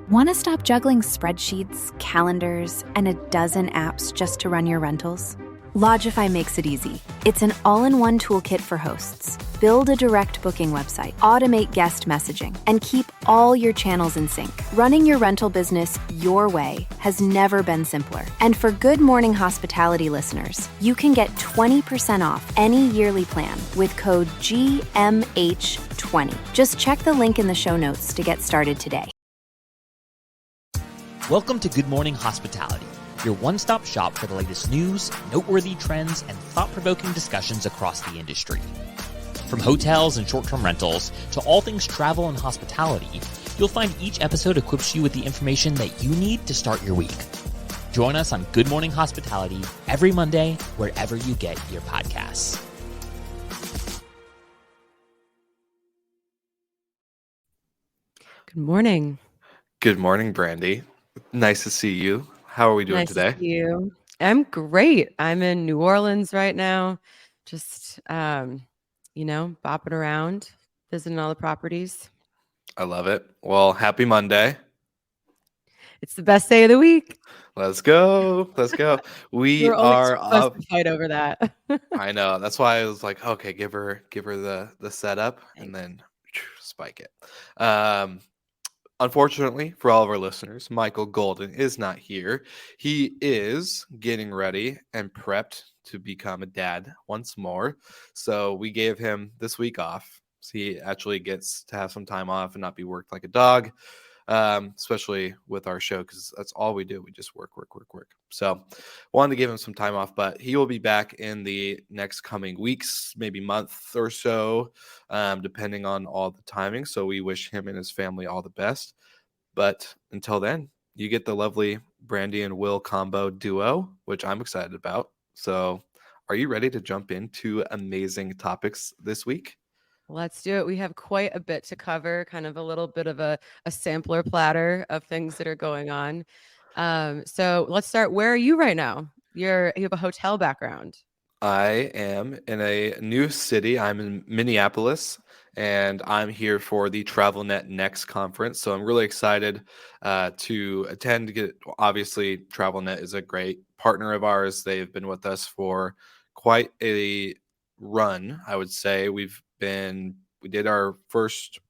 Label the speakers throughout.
Speaker 1: Want to stop juggling spreadsheets, calendars, and a dozen apps just to run your rentals? Logify makes it easy. It's an all-in-one toolkit for hosts. Build a direct booking website, automate guest messaging, and keep all your channels in sync. Running your rental business your way has never been simpler. And for Good Morning Hospitality listeners, you can get 20% off any yearly plan with code GMH20. Just check the link in the show notes to get started today.
Speaker 2: Welcome to Good Morning Hospitality, your one-stop shop for the latest news, noteworthy trends, and thought-provoking discussions across the industry. From hotels and short-term rentals to all things travel and hospitality, you'll find each episode equips you with the information that you need to start your week. Join us on Good Morning Hospitality every Monday, wherever you get your podcasts.
Speaker 3: Good morning.
Speaker 4: Good morning, Brandy. Nice to see you. How are we doing today?
Speaker 3: Nice to see you. I'm great. I'm in New Orleans right now, just bopping around, visiting all the properties.
Speaker 4: I love it. Well, happy Monday.
Speaker 3: It's the best day of the week.
Speaker 4: Let's go. Let's go. We
Speaker 3: We're only
Speaker 4: are
Speaker 3: supposed
Speaker 4: up.
Speaker 3: to fight over that.
Speaker 4: I know. That's why I was like, okay, give her the setup and then spike it. Unfortunately, for all of our listeners, Michael Golden is not here. He is getting ready and prepped to become a dad once more. So we gave him this week off. So he actually gets to have some time off and not be worked like a dog, especially with our show, because that's all we do. We just work. So wanted to give him some time off, but he will be back in the next coming weeks, maybe month or so, depending on all the timing. So we wish him and his family all the best. But until then, you get the lovely Brandy and Will combo duo, which I'm excited about. So are you ready to jump into amazing topics this week?
Speaker 3: Let's do it. We have quite a bit to cover, kind of a little bit of a sampler platter of things that are going on. So let's start. Where are you right now? You have a hotel background.
Speaker 4: I am in a new city. I'm in Minneapolis, and I'm here for the TravelNet Next conference. So I'm really excited to attend. Obviously, TravelNet is a great partner of ours. They've been with us for quite a run, I would say. We did our first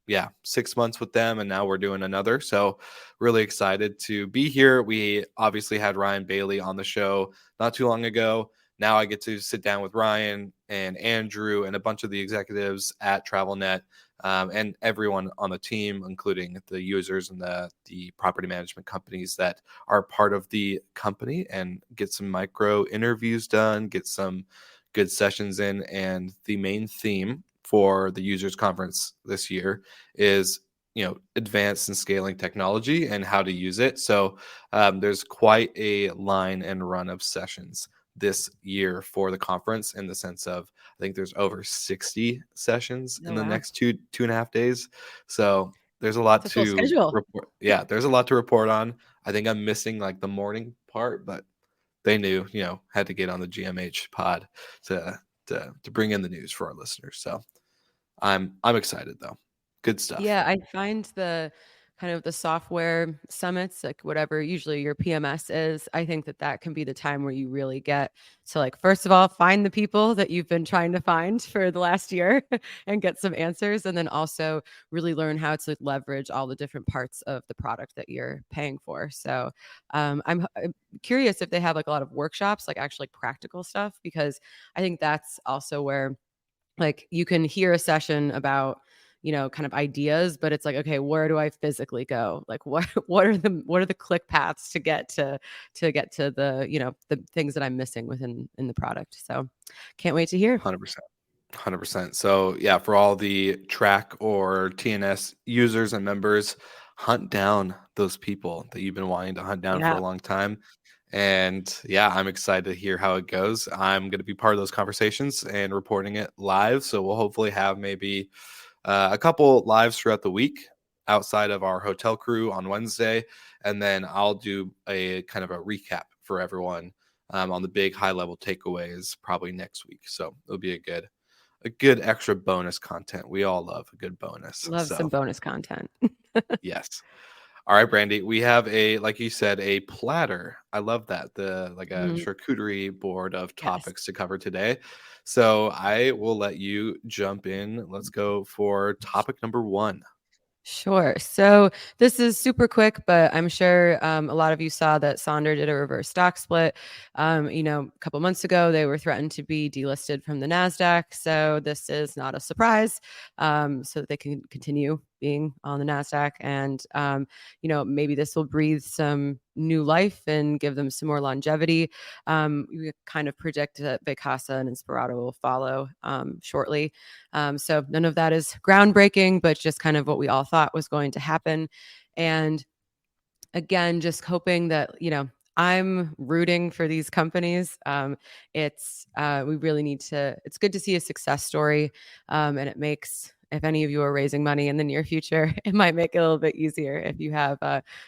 Speaker 4: 6 months with them, and now we're doing another. So really excited to be here. We obviously had Ryan Bailey on the show not too long ago. Now I get to sit down with Ryan and Andrew and a bunch of the executives at TravelNet, and everyone on the team, including the users and the property management companies that are part of the company, and get some micro interviews done, get some good sessions in. And the main theme for the users conference this year is advanced and scaling technology and how to use it. So there's quite a line and run of sessions this year for the conference, in the sense of, I think there's over 60 sessions in the next two and a half days. So there's a lot to report. Yeah, there's a lot to report on. I think I'm missing like the morning part, but they knew, had to get on the GMH pod to bring in the news for our listeners. So I'm excited though. Good stuff.
Speaker 3: Yeah, I find the kind of the software summits, like whatever usually your PMS is, I think that can be the time where you really get to, like, first of all, find the people that you've been trying to find for the last year and get some answers. And then also really learn how to leverage all the different parts of the product that you're paying for. So I'm curious if they have like a lot of workshops, like actually practical stuff, because I think that's also where, like, you can hear a session about, kind of ideas, but it's like, okay, where do I physically go? Like, what are the click paths to get to the, the things that I'm missing in the product. So can't wait to hear.
Speaker 4: 100%. So yeah, for all the track or TNS users and members, hunt down those people that you've been wanting to hunt down for a long time. And yeah, I'm excited to hear how it goes. I'm going to be part of those conversations and reporting it live. So we'll hopefully have maybe a couple lives throughout the week outside of our hotel crew on Wednesday. And then I'll do a kind of a recap for everyone on the big high level takeaways probably next week. So it'll be a good extra bonus content. We all love a good bonus.
Speaker 3: Love some bonus content.
Speaker 4: Yes. All right, Brandy, we have like you said, a platter. I love that. Like a
Speaker 3: Mhm.
Speaker 4: charcuterie board of
Speaker 3: Yes.
Speaker 4: topics to cover today. So I will let you jump in. Let's go for topic number one.
Speaker 3: Sure. So this is super quick, but I'm sure a lot of you saw that Sonder did a reverse stock split. A couple months ago, they were threatened to be delisted from the NASDAQ. So this is not a surprise, so that they can continue being on the NASDAQ. And, maybe this will breathe some new life and give them some more longevity. We kind of predict that Vacasa and Inspirato will follow shortly. So none of that is groundbreaking, but just kind of what we all thought was going to happen. And again, just hoping that, I'm rooting for these companies. We really need to, it's good to see a success story. And it makes, if any of you are raising money in the near future, it might make it a little bit easier if you have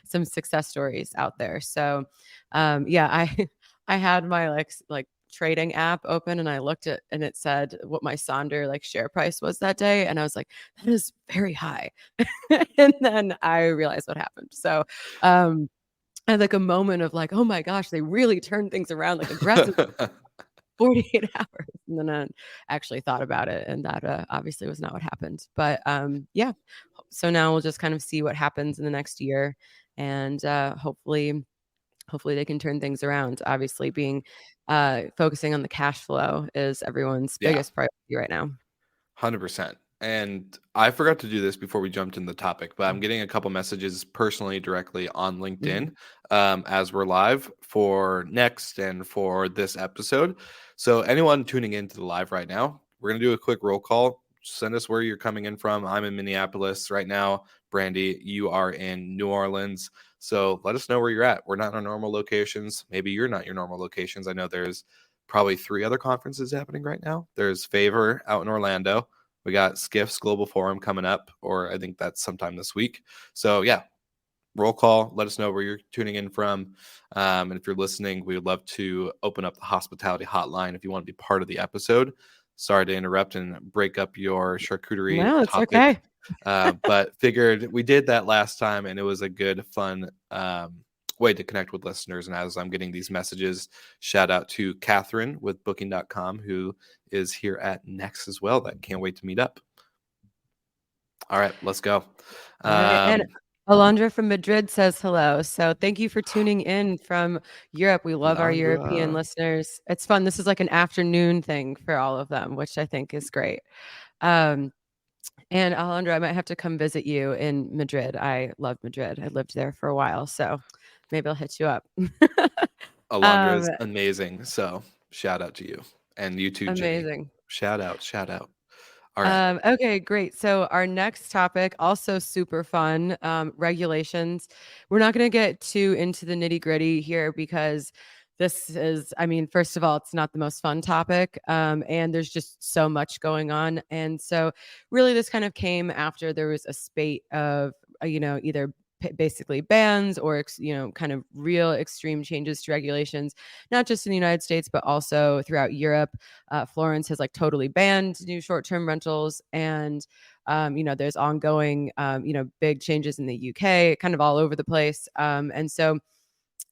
Speaker 3: some success stories out there. So I had my like trading app open and I looked at and it said what my Sonder like share price was that day. And I was like, that is very high. And then I realized what happened. So I had like a moment of like, oh my gosh, they really turned things around like aggressive 48 hours. And then I actually thought about it. And that obviously was not what happened. But yeah. So now we'll just kind of see what happens in the next year. And hopefully they can turn things around. Obviously being focusing on the cash flow is everyone's
Speaker 4: Yeah.
Speaker 3: biggest priority right now.
Speaker 4: 100%. And I forgot to do this before we jumped in the topic, but I'm getting a couple messages personally directly on LinkedIn as we're live for next and for this episode. So anyone tuning into the live right now, we're going to do a quick roll call. Send us where you're coming in from. I'm in Minneapolis right now. Brandy, you are in New Orleans. So let us know where you're at. We're not in our normal locations. Maybe you're not your normal locations. I know there's probably 3 other conferences happening right now. There's Favor out in Orlando. We got Skiff's Global Forum coming up, or I think that's sometime this week. So yeah, roll call. Let us know where you're tuning in from. And if you're listening, we would love to open up the hospitality hotline if you want to be part of the episode. Sorry to interrupt and break up your charcuterie
Speaker 3: No, it's
Speaker 4: topic.
Speaker 3: okay.
Speaker 4: But figured we did that last time and it was a good, fun way to connect with listeners. And as I'm getting these messages, shout out to Catherine with booking.com, who is here at Next as well. That can't wait to meet up. All right, let's go.
Speaker 3: All right. And Alondra from Madrid says hello. So thank you for tuning in from Europe. We love our European listeners. It's fun. This is like an afternoon thing for all of them, which I think is great. And Alondra, I might have to come visit you in Madrid. I love Madrid. I lived there for a while, so maybe I'll hit you up.
Speaker 4: Alondra is amazing. So shout out to you and you too, Jenny.
Speaker 3: Amazing.
Speaker 4: Shout out. All right.
Speaker 3: Okay, great. So our next topic, also super fun, regulations. We're not going to get too into the nitty gritty here because this is, I mean, first of all, it's not the most fun topic. And there's just so much going on. And so really this kind of came after there was a spate of, either basically bans or, kind of real extreme changes to regulations, not just in the United States, but also throughout Europe. Florence has like totally banned new short-term rentals. And, there's ongoing, big changes in the UK, kind of all over the place. And so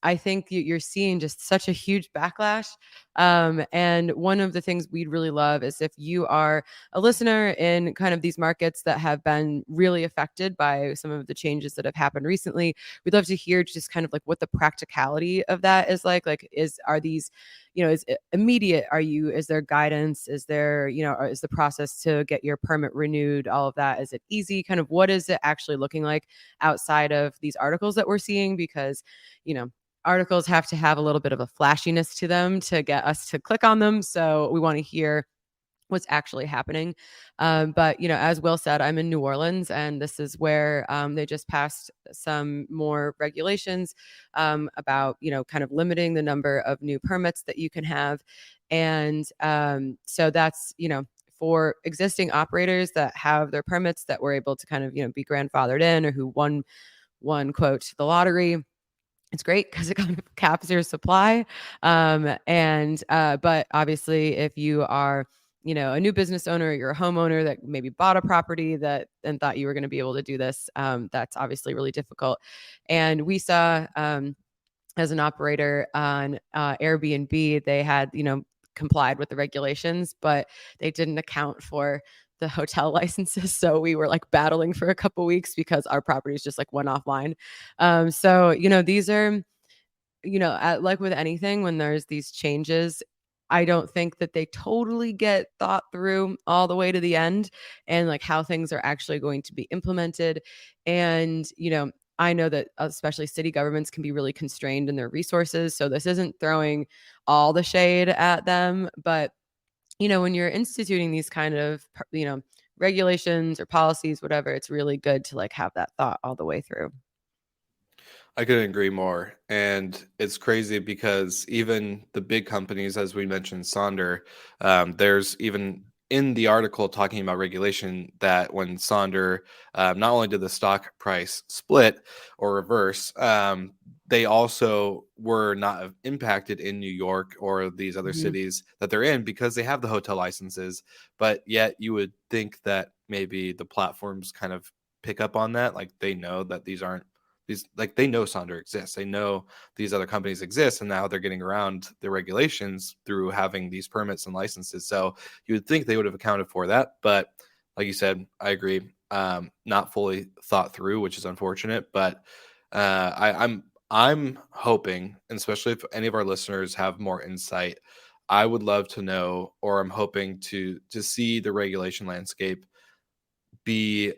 Speaker 3: I think you're seeing just such a huge backlash. And one of the things we'd really love is if you are a listener in kind of these markets that have been really affected by some of the changes that have happened recently, we'd love to hear just kind of like what the practicality of that is like. Like, are these, is it immediate? Is there guidance? Is there, is the process to get your permit renewed? All of that. Is it easy? Kind of what is it actually looking like outside of these articles that we're seeing? Because, articles have to have a little bit of a flashiness to them to get us to click on them. So we want to hear what's actually happening. But, as Will said, I'm in New Orleans, and this is where they just passed some more regulations about, kind of limiting the number of new permits that you can have. And so that's, for existing operators that have their permits that were able to kind of, be grandfathered in or who won quote the lottery. It's great because it kind of caps your supply. But obviously if you are, a new business owner, you're a homeowner that maybe bought a property and thought you were going to be able to do this. That's obviously really difficult. And we saw, as an operator on Airbnb, they had, complied with the regulations, but they didn't account for the hotel licenses. So we were like battling for a couple weeks because our properties just like went offline. So, these are, like with anything, when there's these changes, I don't think that they totally get thought through all the way to the end and like how things are actually going to be implemented. And, I know that especially city governments can be really constrained in their resources. So this isn't throwing all the shade at them, but when you're instituting these kind of, regulations or policies, whatever, it's really good to like have that thought all the way through.
Speaker 4: I couldn't agree more. And it's crazy because even the big companies, as we mentioned, Sonder, there's even in the article talking about regulation that when Sonder, not only did the stock price split or reverse, they also were not impacted in New York or these other
Speaker 3: Mhm.
Speaker 4: cities that they're in because they have the hotel licenses. But yet you would think that maybe the platforms kind of pick up on that. Like they know that they know Sonder exists. They know these other companies exist, and now they're getting around the regulations through having these permits and licenses. So you would think they would have accounted for that, but like you said, I agree. Not fully thought through, which is unfortunate. But I'm hoping, and especially if any of our listeners have more insight, I would love to know, or I'm hoping to see the regulation landscape be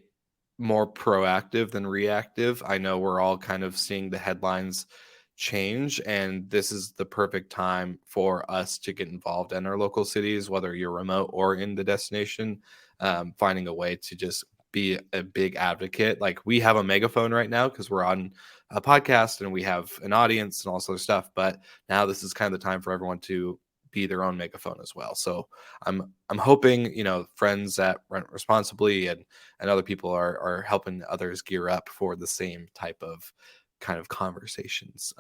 Speaker 4: more proactive than reactive. I know we're all kind of seeing the headlines change, and this is the perfect time for us to get involved in our local cities, whether you're remote or in the destination, finding a way to just be a big advocate. Like we have a megaphone right now because we're on a podcast and we have an audience and all sort of stuff. But now this is kind of the time for everyone to be their own megaphone as well. So I'm hoping, friends that rent responsibly and other people are helping others gear up for the same type of kind of conversations,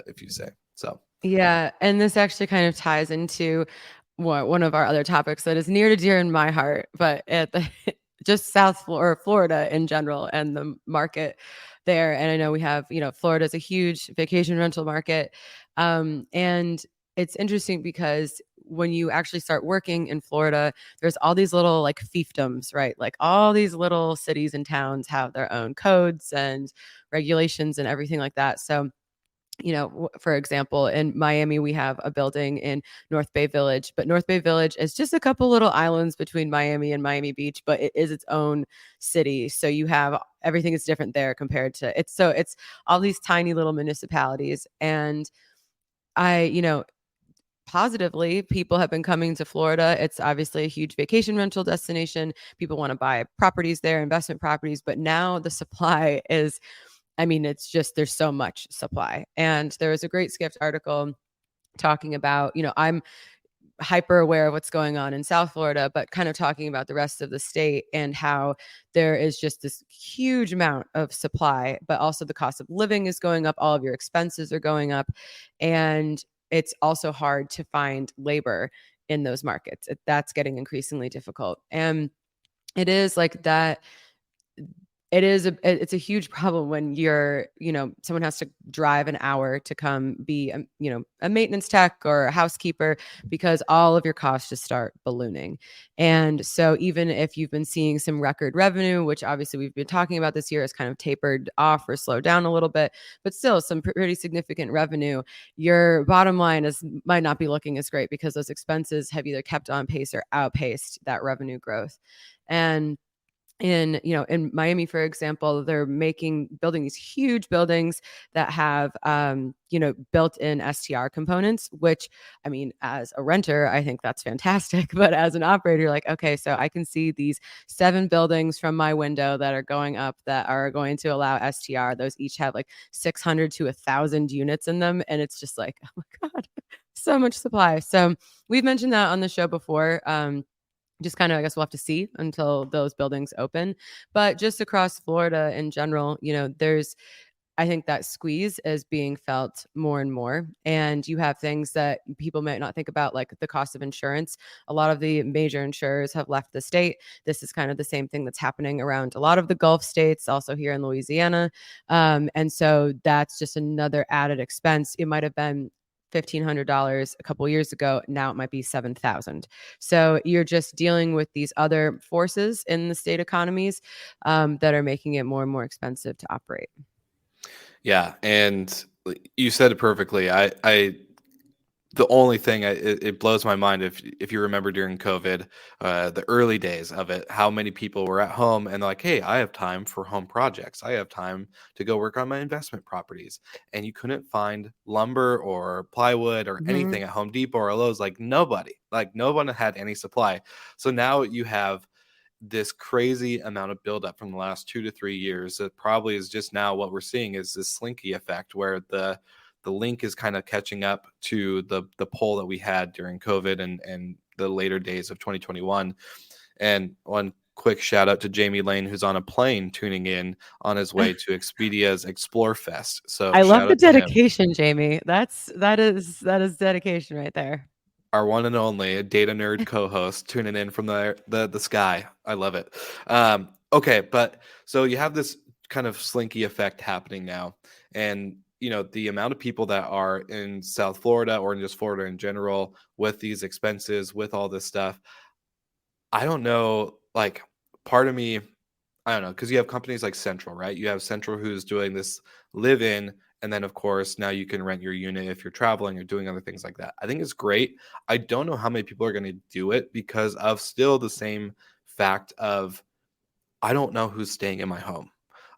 Speaker 4: if you say so.
Speaker 3: Yeah, and this actually kind of ties into one of our other topics that is near to dear in my heart, but at the just or Florida in general and the market there. And I know we have, Florida is a huge vacation rental market. And it's interesting because when you actually start working in Florida, there's all these little like fiefdoms, right? Like all these little cities and towns have their own codes and regulations and everything like that. So for example, in Miami, we have a building in North Bay Village, but North Bay Village is just a couple little islands between Miami and Miami Beach, but it is its own city. So you have everything is different there compared to it's all these tiny little municipalities. And positively, people have been coming to Florida. It's obviously a huge vacation rental destination. People want to buy properties there, investment properties, but now the supply is it's just there's so much supply. And there was a great Skift article talking about, I'm hyper aware of what's going on in South Florida, but kind of talking about the rest of the state and how there is just this huge amount of supply, but also the cost of living is going up. All of your expenses are going up. And it's also hard to find labor in those markets. That's getting increasingly difficult. And it is like that it's a huge problem when someone has to drive an hour to come be a maintenance tech or a housekeeper because all of your costs just start ballooning. And so even if you've been seeing some record revenue, which obviously we've been talking about this year has kind of tapered off or slowed down a little bit, but still some pretty significant revenue, your bottom line might not be looking as great because those expenses have either kept on pace or outpaced that revenue growth. And in Miami, for example, they're building these huge buildings that have built-in STR components, which as a renter I think that's fantastic, but as an operator you're like, okay, so I can see these 7 buildings from my window that are going up that are going to allow STR. Those each have like 600 to 1,000 units in them, and it's just like, oh my god, so much supply. So we've mentioned that on the show before. Just kind of, I guess we'll have to see until those buildings open. But just across Florida in general, there's I think that squeeze is being felt more and more. And you have things that people might not think about, like the cost of insurance. A lot of the major insurers have left the state. This is kind of the same thing that's happening around a lot of the Gulf states, also here in Louisiana. And so that's just another added expense. It might have been $1,500 a couple years ago. Now it might be $7,000. So you're just dealing with these other forces in the state economies that are making it more and more expensive to operate.
Speaker 4: Yeah, and you said it perfectly. The only thing it blows my mind if you remember during COVID, the early days of it, how many people were at home and they're like, "Hey, I have time for home projects. I have time to go work on my investment properties," and you couldn't find lumber or plywood or anything at Home Depot or Lowe's. Like no one had any supply. So now you have this crazy amount of buildup from the last 2 to 3 years that probably is just now what we're seeing is this slinky effect where the link is kind of catching up to the pull that we had during COVID and the later days of 2021. And one quick shout out to Jamie Lane, who's on a plane tuning in on his way to Expedia's Explore Fest. So
Speaker 3: I love
Speaker 4: shout
Speaker 3: the
Speaker 4: out to him.
Speaker 3: dedication, Jamie. That is dedication right there.
Speaker 4: Our one and only data nerd co-host tuning in from the sky. I love it. Okay, but so you have this kind of slinky effect happening now, and the amount of people that are in South Florida or in just Florida in general with these expenses, with all this stuff. I don't know. Like, part of me, I don't know, because you have companies like Central, right? You have Central who's doing this live in. And then, of course, now you can rent your unit if you're traveling or doing other things like that. I think it's great. I don't know how many people are going to do it because of still the same fact of I don't know who's staying in my home.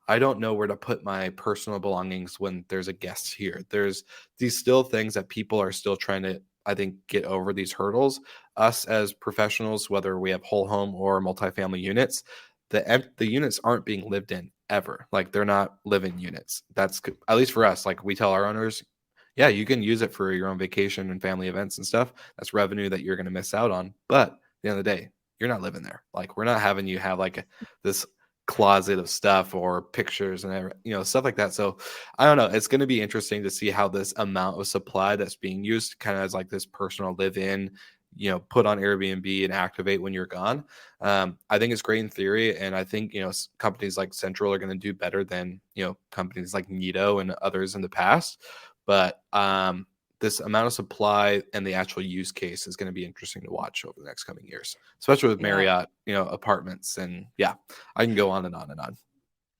Speaker 4: I don't know where to put my personal belongings when there's a guest here. There's these still things that people are still trying to, I think, get over these hurdles. Us as professionals, whether we have whole home or multifamily units, the units aren't being lived in ever. Like they're not living units. That's at least for us. Like we tell our owners, yeah, you can use it for your own vacation and family events and stuff. That's revenue that you're going to miss out on. But at the end of the day, you're not living there. Like we're not having you have like this closet of stuff or pictures and stuff like that. So I don't know. It's going to be interesting to see how this amount of supply that's being used kind of as like this personal live-in, put on Airbnb and activate when you're gone. I think it's great in theory, and I think companies like Central are going to do better than companies like Nido and others in the past. But this amount of supply and the actual use case is going to be interesting to watch over the next coming years, especially with Marriott, apartments. And yeah, I can go on and on and on.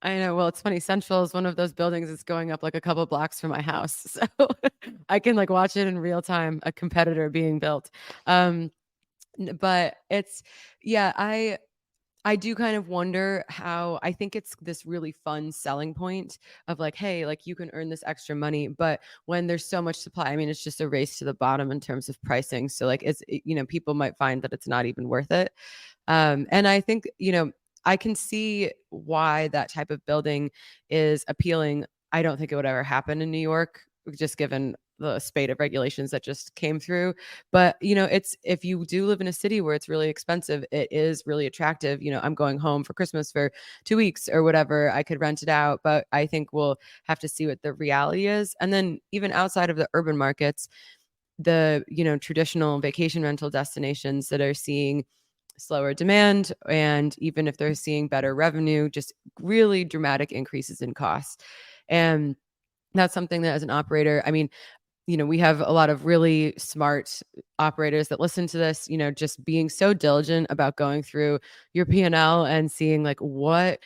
Speaker 3: I know. Well, it's funny. Central is one of those buildings that's going up like a couple blocks from my house. So I can like watch it in real time, a competitor being built. But it's, yeah, I do kind of wonder how I think it's this really fun selling point of like, hey, like you can earn this extra money, but when there's so much supply, I mean, it's just a race to the bottom in terms of pricing. So like people might find that it's not even worth it. And I think, I can see why that type of building is appealing. I don't think it would ever happen in New York, just given the spate of regulations that just came through. But, it's if you do live in a city where it's really expensive, it is really attractive. I'm going home for Christmas for 2 weeks or whatever. I could rent it out, but I think we'll have to see what the reality is. And then even outside of the urban markets, the, traditional vacation rental destinations that are seeing slower demand, and even if they're seeing better revenue, just really dramatic increases in costs. And that's something that as an operator, I mean, we have a lot of really smart operators that listen to this, just being so diligent about going through your P&L and seeing like what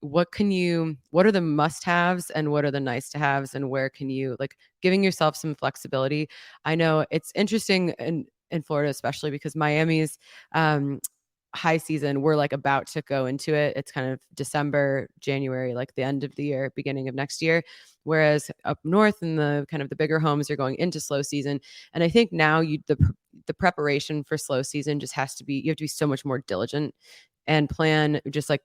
Speaker 3: are the must-haves and what are the nice-to-haves, and where can you like giving yourself some flexibility. I know it's interesting in Florida, especially because Miami's high season, we're like about to go into it. It's kind of December, January, like the end of the year, beginning of next year. Whereas up north in the kind of the bigger homes are going into slow season. And I think now the preparation for slow season just has to be, you have to be so much more diligent and plan, just like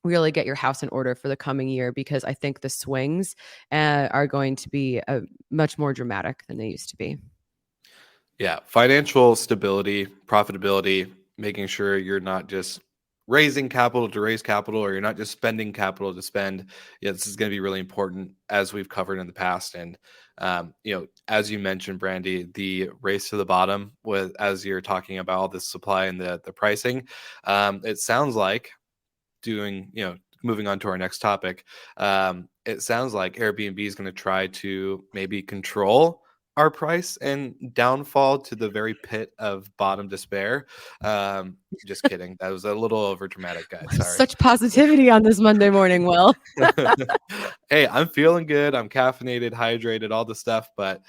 Speaker 3: really get your house in order for the coming year, because I think the swings are going to be much more dramatic than they used to be.
Speaker 4: Yeah. Financial stability, profitability, making sure you're not just raising capital to raise capital, or you're not just spending capital to spend. Yeah, this is going to be really important, as we've covered in the past. And as you mentioned, Brandy, the race to the bottom, with as you're talking about all this supply and the pricing, it sounds like moving on to our next topic, it sounds like Airbnb is going to try to maybe control our price and downfall to the very pit of bottom despair. Just kidding. That was a little over dramatic, guys. Sorry.
Speaker 3: Such positivity on this Monday morning, Will.
Speaker 4: Hey, I'm feeling good. I'm caffeinated, hydrated, all the stuff. But,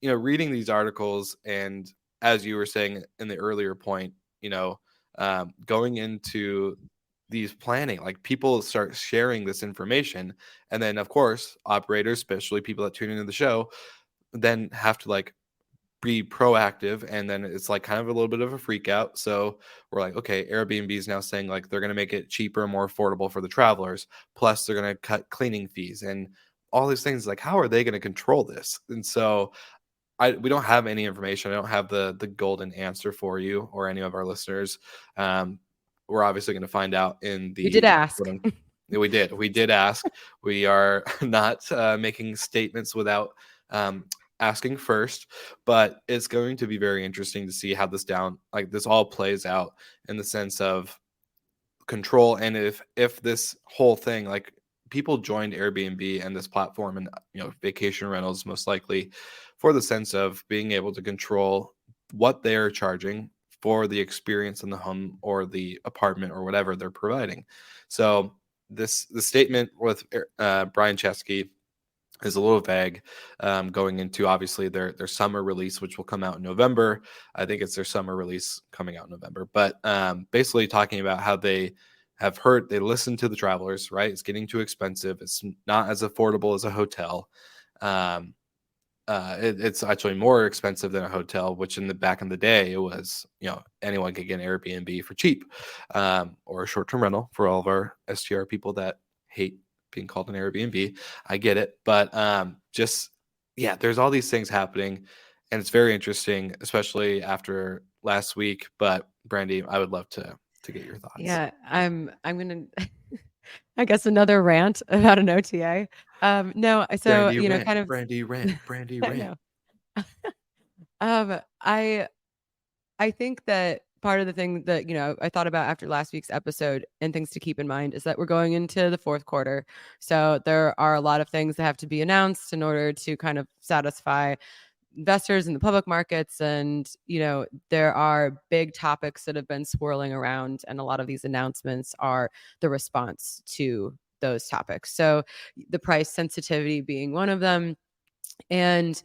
Speaker 4: reading these articles, and as you were saying in the earlier point, going into these planning, like, people start sharing this information. And then, of course, operators, especially people that tune into the show, then have to like be proactive, and then it's like kind of a little bit of a freak out. So we're like, okay, Airbnb is now saying like they're going to make it cheaper and more affordable for the travelers, plus they're going to cut cleaning fees and all these things. Like, how are they going to control this? And so we don't have any information. I don't have the golden answer for you or any of our listeners. We're obviously going to find out in the—
Speaker 3: You did ask.
Speaker 4: We did ask. We are not making statements without asking first, but it's going to be very interesting to see how this all plays out, in the sense of control. And if this whole thing, like, people joined Airbnb and this platform and vacation rentals most likely for the sense of being able to control what they're charging for the experience in the home or the apartment or whatever they're providing. So the statement with Brian Chesky is a little vague, going into obviously their summer release, which will come out in November. I think it's their summer release coming out in November. But basically talking about how they listened to the travelers, right? It's getting too expensive. It's not as affordable as a hotel. It's actually more expensive than a hotel, which back in the day, it was, anyone could get an Airbnb for cheap, or a short-term rental for all of our STR people that hate being called an Airbnb. I get it. But there's all these things happening, and it's very interesting, especially after last week. But Brandy, I would love to get your thoughts.
Speaker 3: Yeah, I'm gonna I guess another rant about an OTA. No, so
Speaker 4: Brandy rant,
Speaker 3: kind of
Speaker 4: Brandy rant, Brandy rant.
Speaker 3: I think that part of the thing that I thought about after last week's episode and things to keep in mind is that we're going into the fourth quarter. So there are a lot of things that have to be announced in order to kind of satisfy investors in the public markets. And there are big topics that have been swirling around, and a lot of these announcements are the response to those topics. So the price sensitivity being one of them. And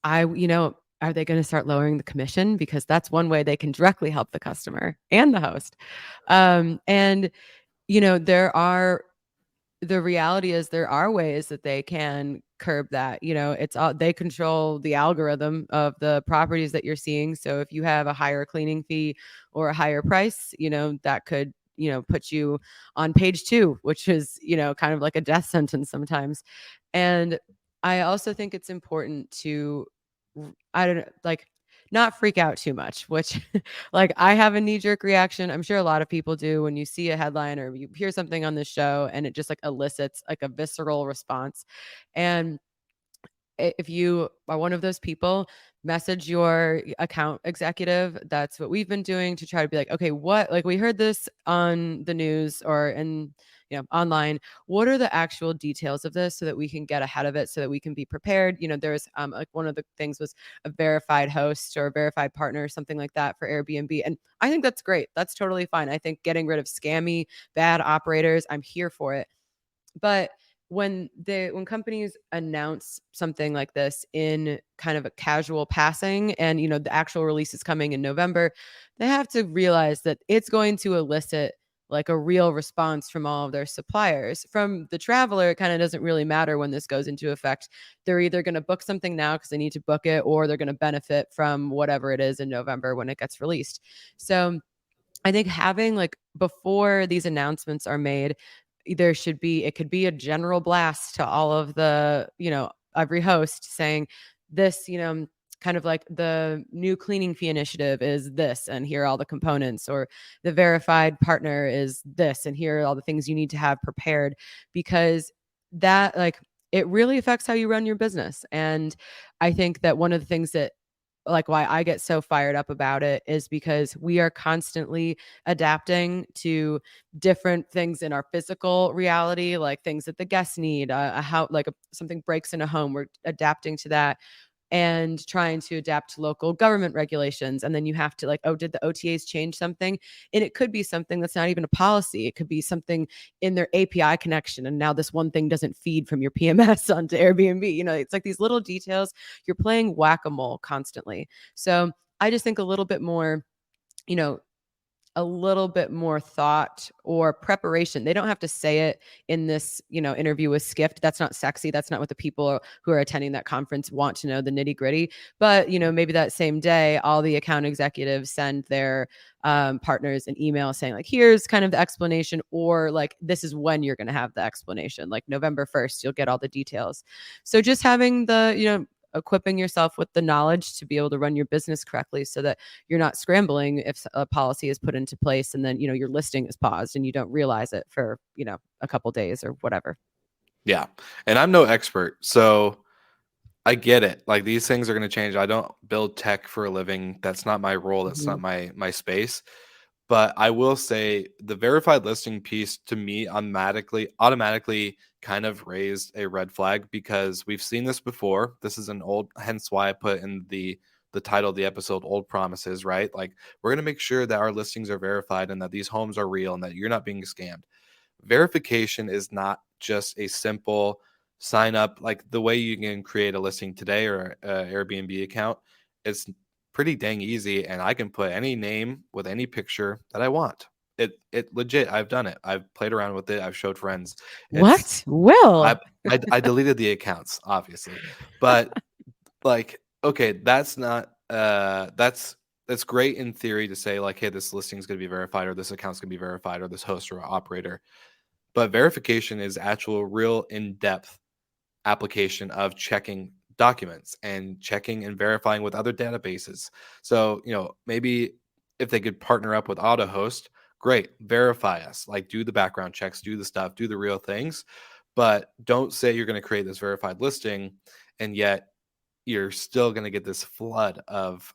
Speaker 3: are they going to start lowering the commission? Because that's one way they can directly help the customer and the host. The reality is there are ways that they can curb that. They control the algorithm of the properties that you're seeing. So if you have a higher cleaning fee or a higher price, that could, put you on page 2, which is, kind of like a death sentence sometimes. And I also think it's important to, not freak out too much, which like I have a knee-jerk reaction. I'm sure a lot of people do when you see a headline or you hear something on the show and it just like elicits like a visceral response. And if you are one of those people, message your account executive. That's what we've been doing to try to be like, okay, what, like we heard this on the news or online. What are the actual details of this so that we can get ahead of it, so that we can be prepared? There's like one of the things was a verified host or a verified partner or something like that for Airbnb. And I think that's great. That's totally fine. I think getting rid of scammy, bad operators, I'm here for it. But when companies announce something like this in kind of a casual passing, and the actual release is coming in November, they have to realize that it's going to elicit like a real response from all of their suppliers. From the traveler, it kind of doesn't really matter when this goes into effect. They're either going to book something now because they need to book it, or they're going to benefit from whatever it is in November when it gets released. So I think having like, before these announcements are made, it could be a general blast to all of the, every host saying this, kind of like the new cleaning fee initiative is this, and here are all the components, or the verified partner is this, and here are all the things you need to have prepared, because that, like, it really affects how you run your business. And I think that one of the things that, like, why I get so fired up about it is because we are constantly adapting to different things in our physical reality, like things that the guests need, how, like, something breaks in a home, we're adapting to that, and trying to adapt to local government regulations. And then you have to, like, oh, did the OTAs change something? And it could be something that's not even a policy. It could be something in their API connection. And now this one thing doesn't feed from your PMS onto Airbnb. You know, it's like these little details. You're playing whack-a-mole constantly. So I just think a little bit more, you know, a little bit more thought or preparation. They don't have to say it in this, interview with Skift. That's not sexy. That's not what the people who are attending that conference want to know, the nitty gritty. But, maybe that same day, all the account executives send their partners an email saying, like, here's kind of the explanation, or like, this is when you're going to have the explanation. Like November 1st, you'll get all the details. So just having the, equipping yourself with the knowledge to be able to run your business correctly, so that you're not scrambling if a policy is put into place and then, your listing is paused and you don't realize it for, a couple days or whatever.
Speaker 4: Yeah. And I'm no expert, so I get it. Like, these things are going to change. I don't build tech for a living. That's not my role. That's not my space. But I will say the verified listing piece, to me, automatically kind of raised a red flag, because we've seen this before. This is an old, hence why I put in the title of the episode, Old Promises, right? Like, we're going to make sure that our listings are verified and that these homes are real and that you're not being scammed. Verification is not just a simple sign up, like the way you can create a listing today or an Airbnb account. It's pretty dang easy, and I can put any name with any picture that I want. It legit. I've done it. I've played around with it. I've showed friends.
Speaker 3: What? Will?
Speaker 4: I deleted the accounts, obviously, but like, okay, that's not that's great in theory to say, like, hey, this listing is going to be verified, or this account's going to be verified, or this host or operator. But verification is actual, real in-depth application of checking documents and checking and verifying with other databases. So, maybe if they could partner up with AutoHost, great, verify us, like, do the background checks, do the stuff, do the real things. But don't say you're going to create this verified listing and yet you're still going to get this flood of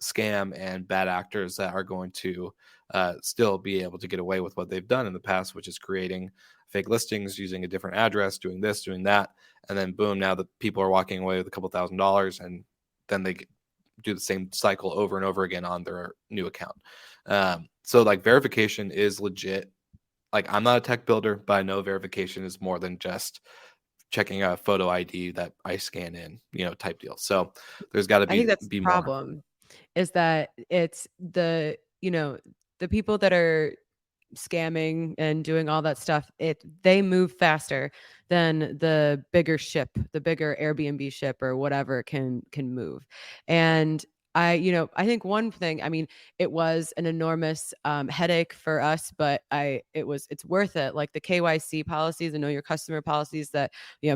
Speaker 4: scam and bad actors that are going to still be able to get away with what they've done in the past, which is creating fake listings using a different address, doing this, doing that. And then boom, now the people are walking away with a couple $1,000s, and then they do the same cycle over and over again on their new account. So like, verification is legit. Like, I'm not a tech builder, but I know verification is more than just checking a photo ID that I scan in, type deal. So there's got to be,
Speaker 3: I think that's the
Speaker 4: more.
Speaker 3: problem, is that it's the people that are scamming and doing all that stuff, they move faster than the bigger Airbnb ship or whatever can move. And I think one thing, I mean, it was an enormous headache for us, but it's worth it. Like the KYC policies and know your customer policies that,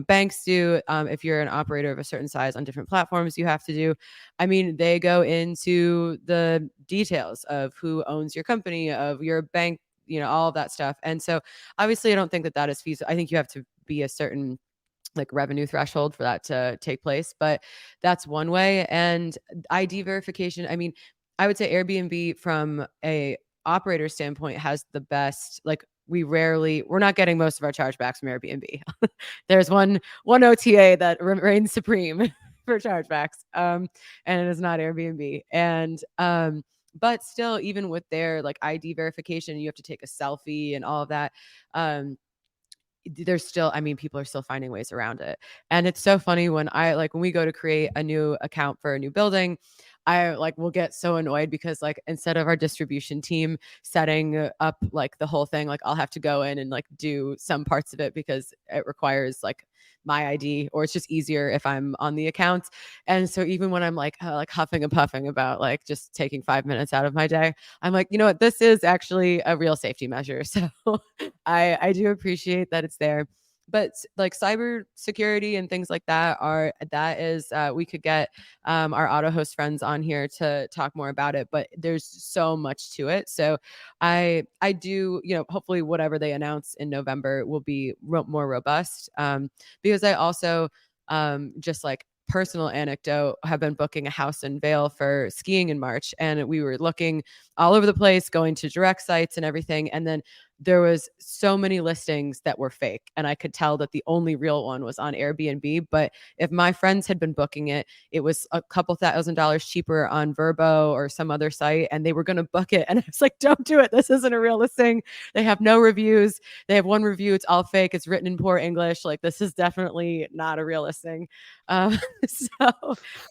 Speaker 3: banks do. If you're an operator of a certain size on different platforms, you have to do. I mean, they go into the details of who owns your company, of your bank, all of that stuff. And so obviously I don't think that is feasible. I think you have to be a certain, like, revenue threshold for that to take place, but that's one way. And ID verification, I mean, I would say Airbnb from a operator standpoint has the best, like, we're not getting most of our chargebacks from Airbnb. There's one OTA that reigns supreme for chargebacks. And it is not Airbnb. And but still, even with their, like, ID verification, you have to take a selfie and all of that. There's still, I mean, people are still finding ways around it. And it's so funny when we go to create a new account for a new building, I will get so annoyed because, like, instead of our distribution team setting up like the whole thing, like, I'll have to go in and like do some parts of it because it requires like my ID, or it's just easier if I'm on the account. And so even when I'm like huffing and puffing about like just taking 5 minutes out of my day, I'm like, you know what, this is actually a real safety measure. So I do appreciate that it's there. but like cyber security and things like that is we could get our auto host friends on here to talk more about it, but there's so much to it. So I do, hopefully whatever they announce in November will be more robust, because I also just like personal anecdote, have been booking a house in Vail for skiing in March, and we were looking all over the place, going to direct sites and everything, and then there was so many listings that were fake, and I could tell that the only real one was on Airbnb. But if my friends had been booking it, it was a couple $1,000s cheaper on Vrbo or some other site, and they were going to book it, and I was like, don't do it, this isn't a real listing. They have no reviews. They have one review, it's all fake, it's written in poor English. Like, this is definitely not a real listing. So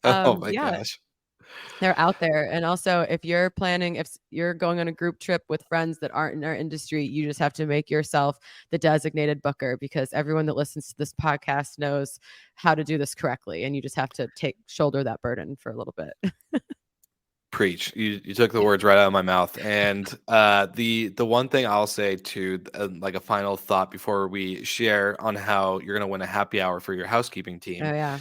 Speaker 4: Oh my
Speaker 3: yeah,
Speaker 4: gosh.
Speaker 3: they're out there. And also, if you're going on a group trip with friends that aren't in our industry, you just have to make yourself the designated booker, because everyone that listens to this podcast knows how to do this correctly, and you just have to shoulder that burden for a little bit.
Speaker 4: Preach. You took the words right out of my mouth. And the one thing I'll say to like a final thought before we share on how you're going to win a happy hour for your housekeeping team.
Speaker 3: Oh yeah.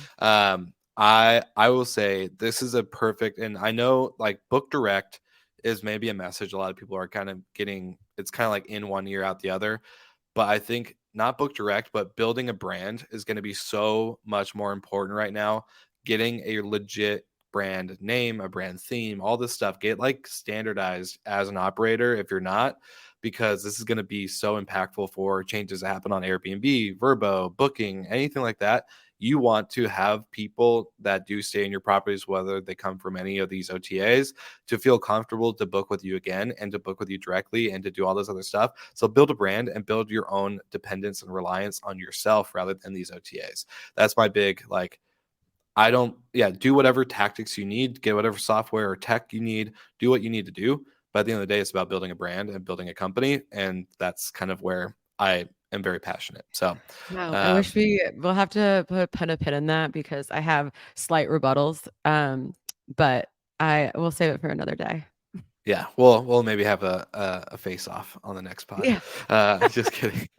Speaker 4: I will say this is a perfect, and I know like book direct is maybe a message a lot of people are kind of getting. It's kind of like in one ear out the other. But I think not book direct, but building a brand is going to be so much more important right now. Getting a legit brand name, a brand theme, all this stuff, get like standardized as an operator if you're not, because this is going to be so impactful for changes that happen on Airbnb, Vrbo, Booking, anything like that. You want to have people that do stay in your properties, whether they come from any of these OTAs, to feel comfortable to book with you again and to book with you directly and to do all this other stuff. So build a brand and build your own dependence and reliance on yourself rather than these OTAs. That's my big, like, do whatever tactics you need, get whatever software or tech you need, do what you need to do. But at the end of the day, it's about building a brand and building a company. And that's kind of where I am very passionate. So,
Speaker 3: Wow, I wish we'll have to put a pin in that, because I have slight rebuttals. But I will save it for another day.
Speaker 4: yeah, we'll maybe have a face off on the next pod.
Speaker 3: Yeah.
Speaker 4: Just kidding.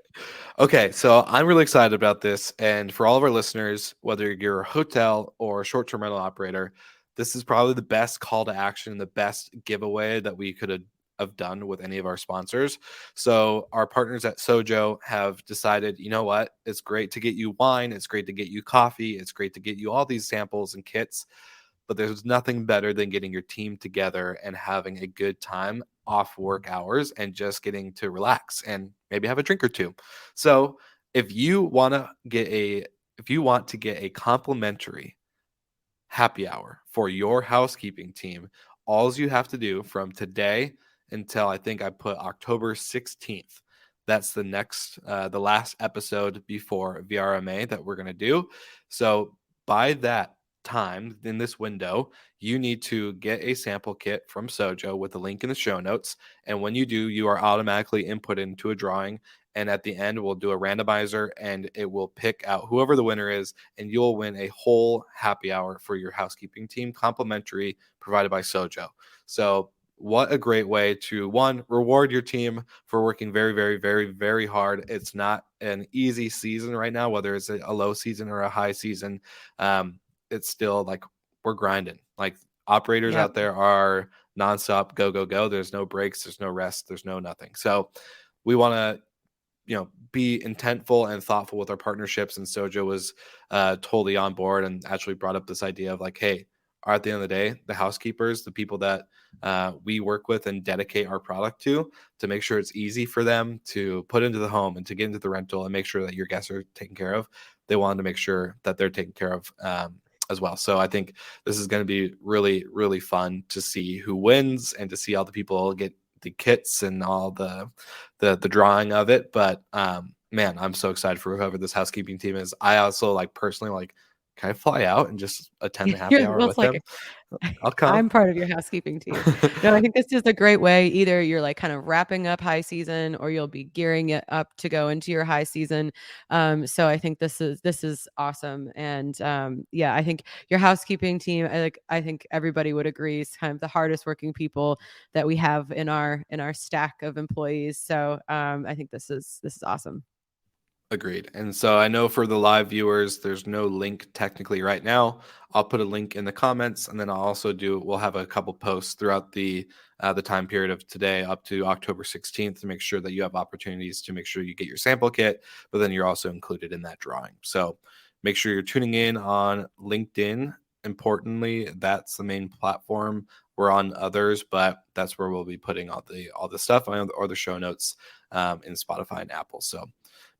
Speaker 4: Okay, so I'm really excited about this. And for all of our listeners, whether you're a hotel or a short-term rental operator, this is probably the best call to action, the best giveaway that we could have done with any of our sponsors. So our partners at Sojo have decided, you know what? It's great to get you wine. It's great to get you coffee. It's great to get you all these samples and kits. But there's nothing better than getting your team together and having a good time off work hours and just getting to relax and maybe have a drink or two. So if you want to get a complimentary happy hour for your housekeeping team, all you have to do from today until I think I put October 16th. That's the last episode before VRMA that we're going to do. So by that time in this window, you need to get a sample kit from Sojo with the link in the show notes. And when you do, you are automatically input into a drawing. And at the end, we'll do a randomizer and it will pick out whoever the winner is, and you'll win a whole happy hour for your housekeeping team, complimentary, provided by Sojo. So what a great way to, one, reward your team for working very, very, very, very hard. It's not an easy season right now, whether it's a low season or a high season. It's still like we're grinding. Like operators
Speaker 3: Yep.
Speaker 4: out there are nonstop, go, go, go. There's no breaks, there's no rest, there's no nothing. So we want to be intentful and thoughtful with our partnerships. And Sojo was totally on board and actually brought up this idea of like, hey, at the end of the day, the housekeepers, the people that we work with and dedicate our product to make sure it's easy for them to put into the home and to get into the rental and make sure that your guests are taken care of. They wanted to make sure that they're taken care of as well. So I think this is going to be really, really fun to see who wins and to see all the people get the kits and all the drawing of it. But man, I'm so excited for whoever this housekeeping team is. I also like personally like, can I fly out and just attend the happy hour with them? I'll come.
Speaker 3: I'm part of your housekeeping team. No, I think this is a great way. Either you're like kind of wrapping up high season, or you'll be gearing it up to go into your high season. So I think this is awesome. And yeah, I think your housekeeping team, I think everybody would agree, is kind of the hardest working people that we have in our stack of employees. So I think this is awesome.
Speaker 4: Agreed. And so I know for the live viewers, there's no link technically right now. I'll put a link in the comments, and then we'll have a couple posts throughout the time period of today up to October 16th to make sure that you have opportunities to make sure you get your sample kit, but then you're also included in that drawing. So make sure you're tuning in on LinkedIn. Importantly, that's the main platform. We're on others, but that's where we'll be putting all the stuff or the show notes in Spotify and Apple. So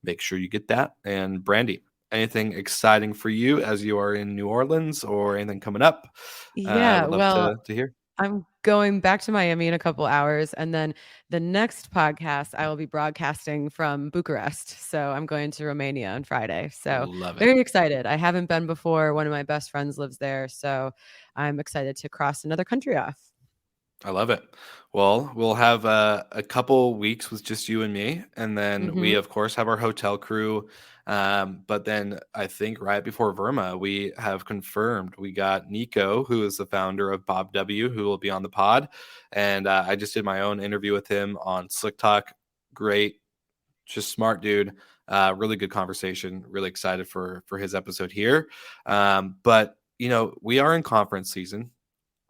Speaker 4: make sure you get that. And Brandy, anything exciting for you as you are in New Orleans or anything coming up? I
Speaker 3: Yeah,
Speaker 4: would love
Speaker 3: well,
Speaker 4: to hear.
Speaker 3: I'm going back to Miami in a couple hours, and then the next podcast I will be broadcasting from Bucharest. So I'm going to Romania on Friday. So
Speaker 4: Love it.
Speaker 3: very excited. I haven't been before. One of my best friends lives there, so I'm excited to cross another country off.
Speaker 4: I love it. Well, we'll have a couple weeks with just you and me, and then we,
Speaker 3: Mhm.
Speaker 4: of course, have our hotel crew. But then I think right before Verma, we have confirmed we got Nico, who is the founder of Bob W, who will be on the pod. And I just did my own interview with him on Slick Talk. Great, just smart dude. Really good conversation. Really excited for his episode here. But we are in conference season.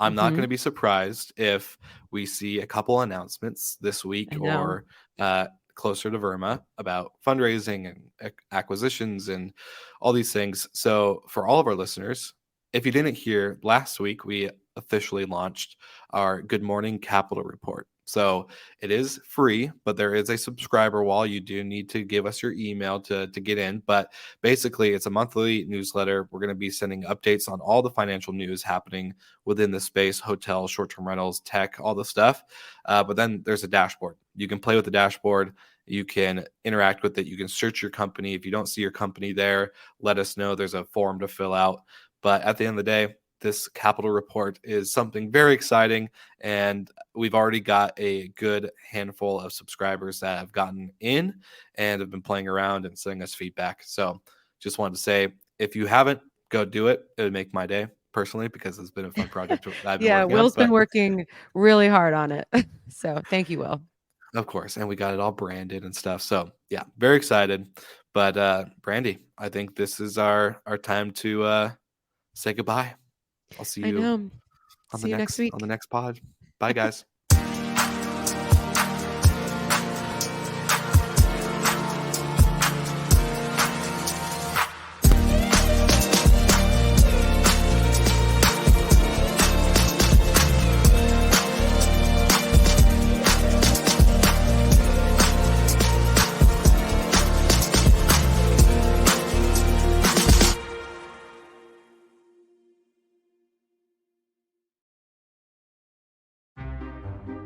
Speaker 4: I'm not going
Speaker 3: Mhm.
Speaker 4: to be surprised if we see a couple announcements this week
Speaker 3: I know.
Speaker 4: or closer to Verma about fundraising and acquisitions and all these things. So, for all of our listeners, if you didn't hear, last week we officially launched our Good Morning Capital Report. So it is free, but there is a subscriber wall. You do need to give us your email to get in. But basically, it's a monthly newsletter. We're going to be sending updates on all the financial news happening within the space: hotels, short-term rentals, tech, all the stuff. But then there's a dashboard. You can play with the dashboard. You can interact with it. You can search your company. If you don't see your company there, let us know. There's a form to fill out. But at the end of the day, this capital report is something very exciting, and we've already got a good handful of subscribers that have gotten in and have been playing around and sending us feedback. So just wanted to say, if you haven't, go do it. It would make my day personally, because it's been a fun project that I've been
Speaker 3: Yeah,
Speaker 4: working on.
Speaker 3: Will's been
Speaker 4: But
Speaker 3: working really hard on it. So thank you, Will.
Speaker 4: of course, and we got it all branded and stuff. So yeah, very excited. But Brandy, I think this is our time to say goodbye. I'll see
Speaker 3: I
Speaker 4: you
Speaker 3: know.
Speaker 4: on
Speaker 3: See you next week.
Speaker 4: the next pod. Bye, guys.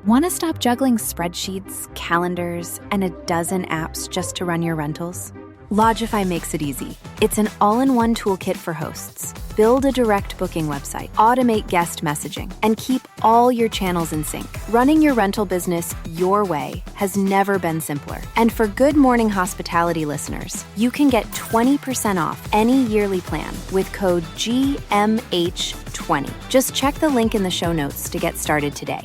Speaker 1: Want to stop juggling spreadsheets, calendars, and a dozen apps just to run your rentals? Lodgify makes it easy. It's an all-in-one toolkit for hosts. Build a direct booking website, automate guest messaging, and keep all your channels in sync. Running your rental business your way has never been simpler. And for Good Morning Hospitality listeners, you can get 20% off any yearly plan with code GMH20. Just check the link in the show notes to get started today.